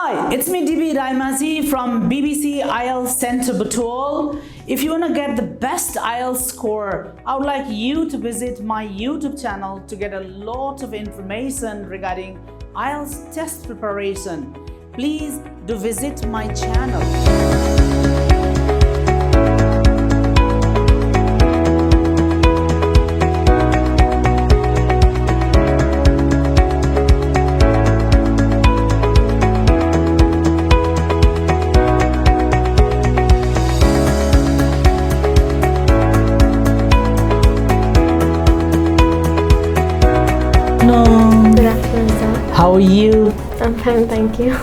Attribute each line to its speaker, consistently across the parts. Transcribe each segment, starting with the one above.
Speaker 1: Hi, it's me DB Raimazi from BBC IELTS Center Butwal. If you want to get the best IELTS score, I would like you to visit my YouTube channel to get a lot of information regarding IELTS test preparation. Please do visit my channel.
Speaker 2: Good afternoon, sir.
Speaker 1: How are you?
Speaker 2: I'm fine, thank you.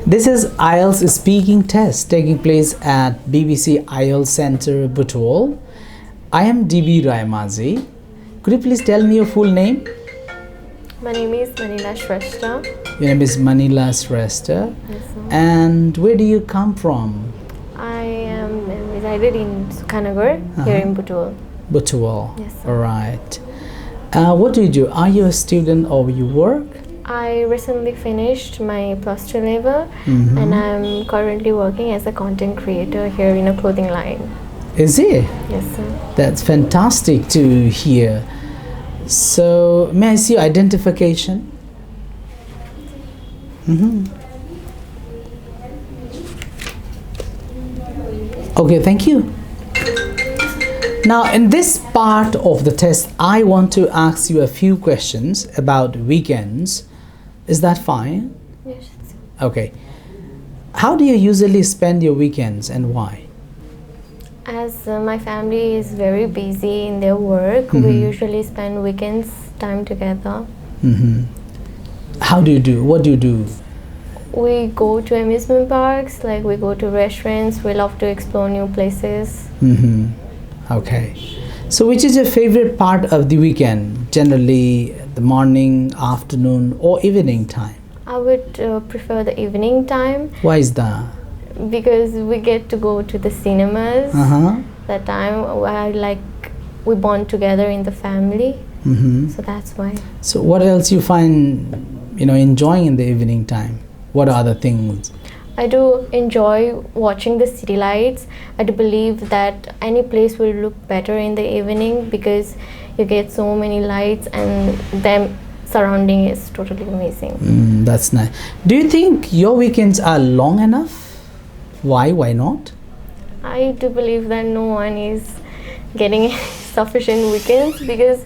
Speaker 1: This is IELTS speaking test taking place at BBC IELTS Center Butwal. I am DB Raimazi. Could you please tell me your full name?
Speaker 2: My name is Manila Shrestha.
Speaker 1: Your name is Manila Shrestha.
Speaker 2: Yes, sir.
Speaker 1: And where do you come from?
Speaker 2: I am resided in Sukhanagar, here in Butwal.
Speaker 1: Butwal.
Speaker 2: Yes, sir.
Speaker 1: All right. What do you do? Are you a student or you work?
Speaker 2: I recently finished my plus 2 level and I'm currently working as a content creator here in a clothing line.
Speaker 1: Is it?
Speaker 2: Yes, sir.
Speaker 1: That's fantastic to hear. So, may I see your identification? Okay, thank you. Now, in this part of the test, I want to ask you a few questions about weekends. Is that fine?
Speaker 2: Yes, sir.
Speaker 1: Okay. How do you usually spend your weekends and why?
Speaker 2: As my family is very busy in their work, we usually spend weekends time together.
Speaker 1: How do you do? What do you do?
Speaker 2: We go to amusement parks, like we go to restaurants, we love to explore new places.
Speaker 1: Okay. So which is your favorite part of the weekend? Generally, the morning, afternoon, or evening time?
Speaker 2: I would prefer the evening time
Speaker 1: Why is that?
Speaker 2: because we get to go to the cinemas. That time we bond together in the family. So that's why.
Speaker 1: So what else you find, enjoying in the evening time? What are other things?
Speaker 2: I do enjoy watching the city lights. I do believe that any place will look better in the evening because you get so many lights and them surrounding is totally amazing.
Speaker 1: That's nice. Do you think your weekends are long enough? Why? Why not?
Speaker 2: I do believe that no one is getting sufficient weekends because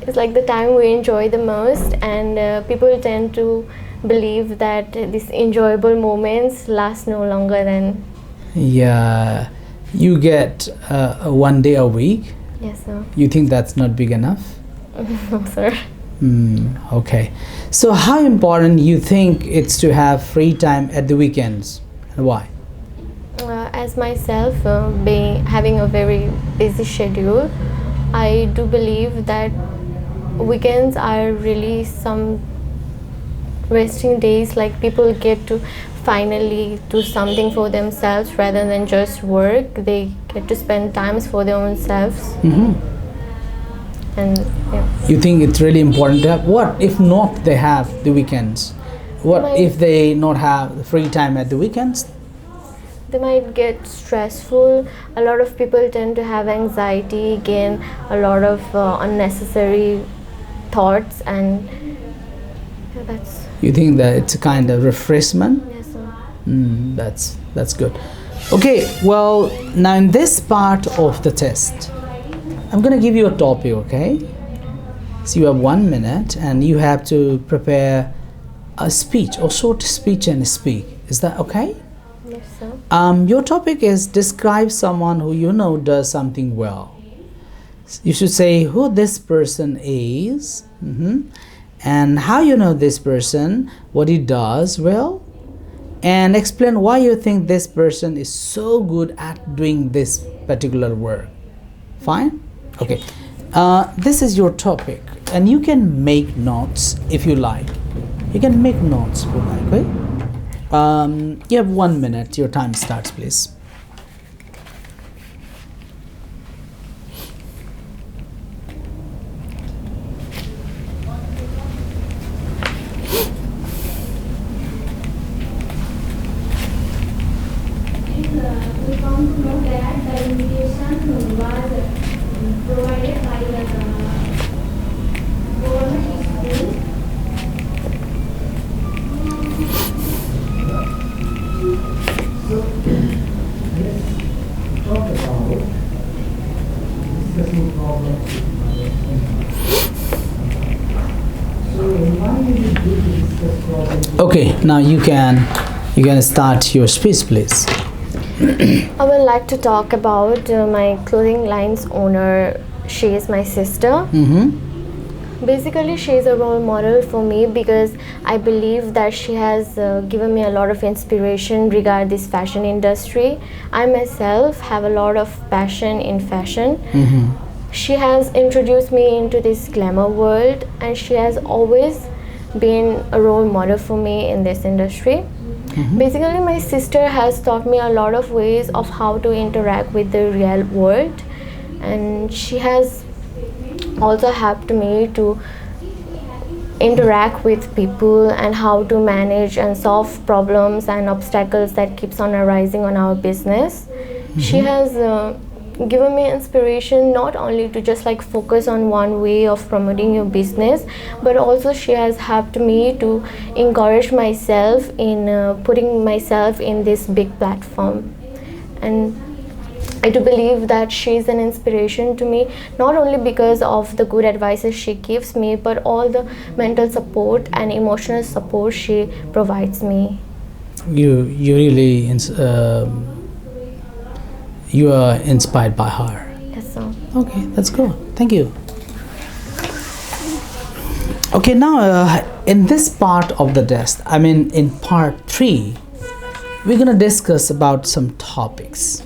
Speaker 2: it's like the time we enjoy the most, and people tend to believe that these enjoyable moments last no longer than.
Speaker 1: Yeah, you get one day a week.
Speaker 2: Yes, sir.
Speaker 1: You think that's not big enough?
Speaker 2: No, sir.
Speaker 1: Okay. So how important you think it's to have free time at the weekends and why?
Speaker 2: As myself, having a very busy schedule, I do believe that weekends are really some resting days, like people get to finally do something for themselves rather than just work. They get to spend times for their own selves. And yeah.
Speaker 1: You think it's really important to have? What if not they have the weekends? What if they not have the free time at the weekends?
Speaker 2: They might get stressful. A lot of people tend to have anxiety, gain a lot of unnecessary thoughts, and yeah, that's.
Speaker 1: You think that it's a kind of refreshment?
Speaker 2: Yes, sir.
Speaker 1: That's good. Okay, well, now in this part of the test, I'm going to give you a topic, okay? So you have 1 minute and you have to prepare a speech or short speech and speak. Is that okay?
Speaker 2: Yes, sir.
Speaker 1: Your topic is describe someone who you know does something well. You should say who this person is, and how you know this person, what he does well, and explain why you think this person is so good at doing this particular work. Fine? Okay. This is your topic, and you can make notes if you like. You can make notes if you like, okay? You have 1 minute. Your time starts, please. Okay, now you can start your speech, please.
Speaker 2: I would like to talk about my clothing line's owner. She is my sister. Basically, she is a role model for me because I believe that she has given me a lot of inspiration regarding this fashion industry. I myself have a lot of passion in fashion. She has introduced me into this glamour world, and she has always been a role model for me in this industry. Basically, my sister has taught me a lot of ways of how to interact with the real world, and she has also helped me to interact with people and how to manage and solve problems and obstacles that keeps on arising on our business. She has given me inspiration not only to just like focus on one way of promoting your business, but also she has helped me to encourage myself in putting myself in this big platform. And I do believe that she is an inspiration to me, not only because of the good advices she gives me, but all the mental support and emotional support she provides me.
Speaker 1: You really you are inspired by her.
Speaker 2: Yes, sir.
Speaker 1: Okay, that's good. Thank you. Okay, now in this part of the test, I mean in part 3, we're gonna discuss about some topics.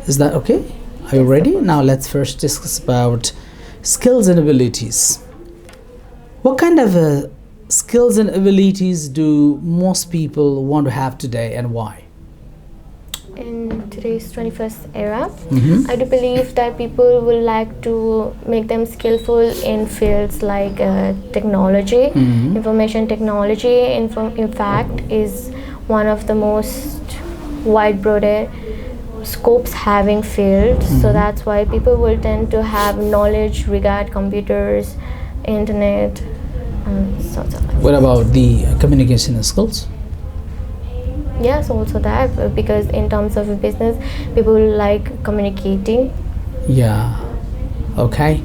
Speaker 1: Is that okay? Are you ready? Now let's first discuss about skills and abilities. What kind of skills and abilities do most people want to have today, and why?
Speaker 2: In today's 21st era, I do believe that people would like to make them skillful in fields like technology, information technology. In fact, is one of the most wide-broad scopes having fields. So that's why people will tend to have knowledge regarding computers, internet, and sorts of things.
Speaker 1: What about the communication skills?
Speaker 2: Yes, also that, because in terms of a business, people like communicating.
Speaker 1: Yeah. Okay.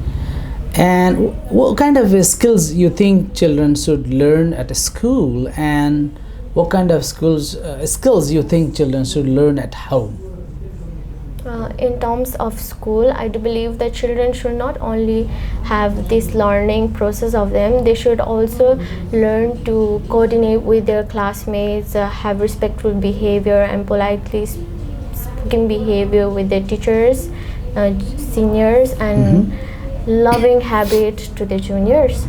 Speaker 1: And what kind of skills you think children should learn at a school, and what kind of skills you think children should learn at home?
Speaker 2: In terms of school, I do believe that children should not only have this learning process of them, they should also learn to coordinate with their classmates, have respectful behavior and politely speaking behavior with their teachers, seniors, and loving habit to the juniors.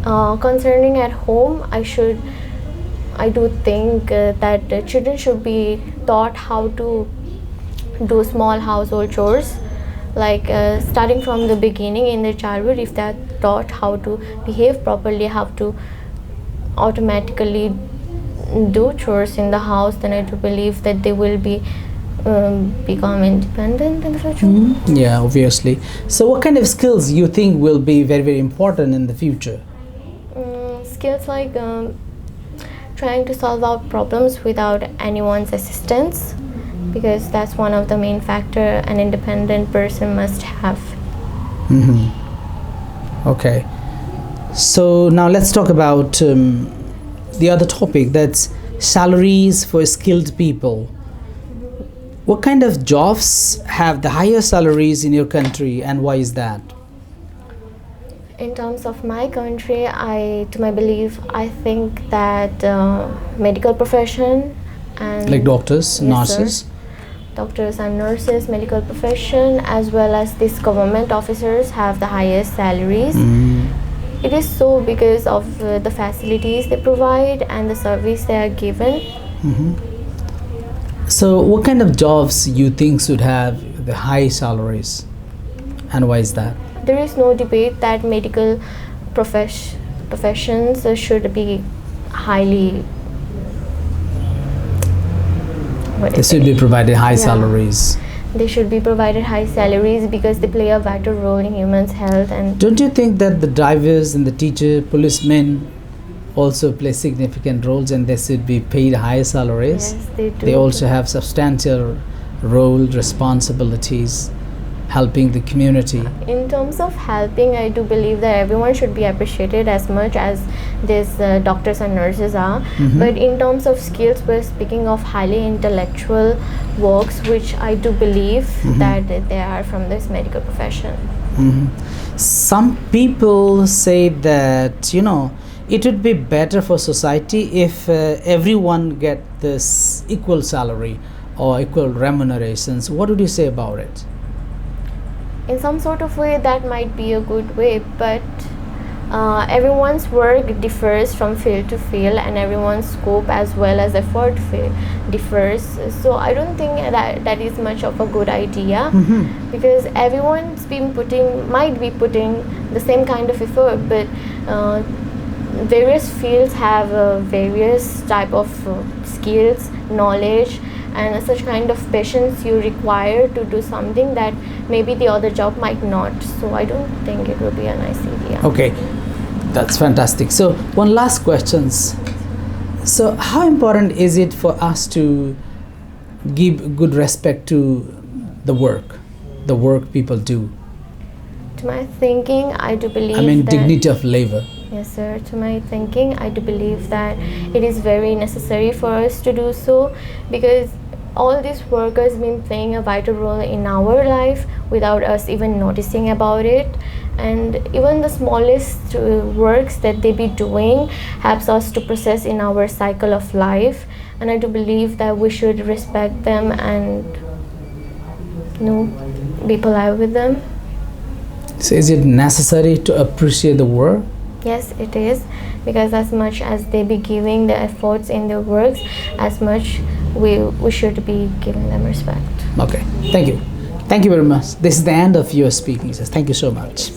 Speaker 2: Concerning at home, I do think that children should be taught how to do small household chores, like starting from the beginning in their childhood. If they're taught how to behave properly, how to automatically do chores in the house, then I do believe that they will be become independent in the future.
Speaker 1: Yeah, obviously. So what kind of skills you think will be very, very important in the future?
Speaker 2: Skills like trying to solve out problems without anyone's assistance, because that's one of the main factor an independent person must have.
Speaker 1: Okay. So now let's talk about the other topic, that's salaries for skilled people. What kind of jobs have the highest salaries in your country, and why is that?
Speaker 2: In terms of my country, to my belief, I think that medical profession and
Speaker 1: Like doctors,
Speaker 2: Yes,
Speaker 1: nurses?
Speaker 2: sir. Doctors and nurses, medical profession, as well as these government officers have the highest salaries. It is so because of the facilities they provide and the service they are given.
Speaker 1: So what kind of jobs you think should have the high salaries, and why is that?
Speaker 2: There is no debate that medical professions should be highly
Speaker 1: They should be provided high salaries.
Speaker 2: They should be provided high salaries because they play a vital role in humans' health. And
Speaker 1: don't you think that the drivers and the teacher, policemen also play significant roles, and they should be paid high salaries?
Speaker 2: yes, they do.
Speaker 1: They also have substantial role responsibilities. helping the community?
Speaker 2: In terms of helping, I do believe that everyone should be appreciated as much as these doctors and nurses are. But in terms of skills, we're speaking of highly intellectual works, which I do believe that they are from this medical profession.
Speaker 1: Some people say that, you know, it would be better for society if everyone get this equal salary or equal remunerations. What would you say about it?
Speaker 2: In some sort of way, that might be a good way, but everyone's work differs from field to field, and everyone's scope as well as effort differs. So I don't think that is much of a good idea, because everyone's might be putting the same kind of effort, but various fields have various type of skills, knowledge, and such kind of patience you require to do something that maybe the other job might not. So I don't think it would be a nice idea.
Speaker 1: Okay, that's fantastic. So one last questions. So how important is it for us to give good respect to the work people do?
Speaker 2: To my thinking, I do believe that,
Speaker 1: dignity of labor.
Speaker 2: Yes, sir. To my thinking, I do believe that it is very necessary for us to do so, because all these workers been playing a vital role in our life without us even noticing about it. And even the smallest works that they be doing helps us to process in our cycle of life. And I do believe that we should respect them and, be polite with them.
Speaker 1: So is it necessary to appreciate the work?
Speaker 2: Yes, it is, because as much as they be giving the efforts in their works, as much we should be giving them respect.
Speaker 1: Okay, thank you very much. This is the end of your speaking. Thank you so much.